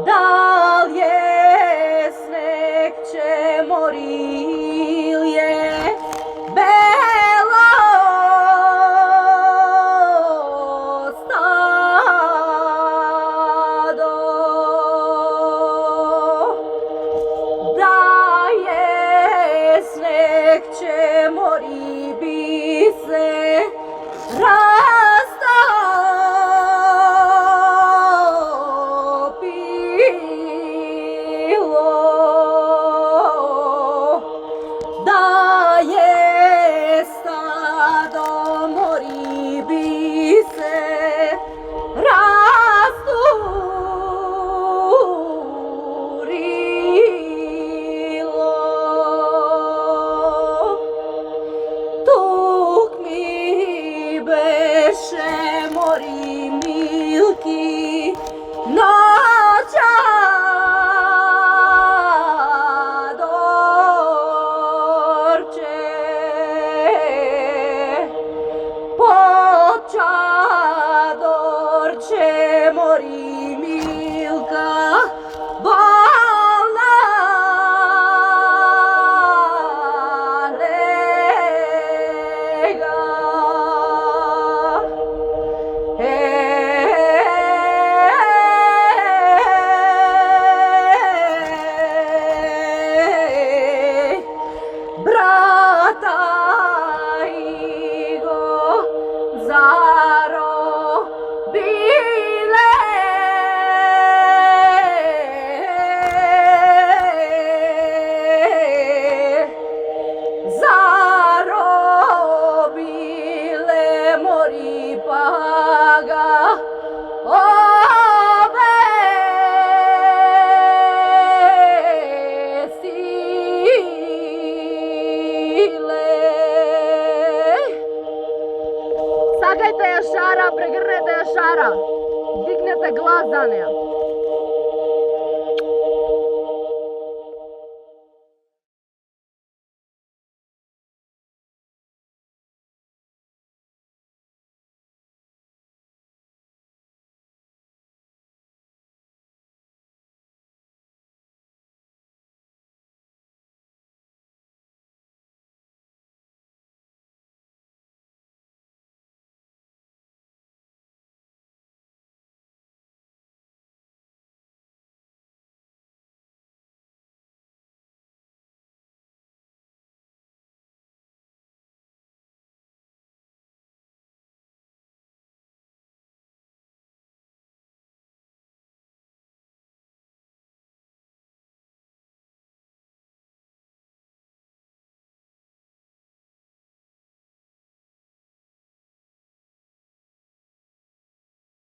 Da li je sneg će mori ili je belo stado? Da je sneg će mori bi se da je stado mori bi se rasturilo. Tuk mi beše mori milki noća Čadorče mori milka bolna lega. Brata Igo zaro bile mori paga obesile. Sagajte jašara, pregrnete jašara, dignete glas za neja.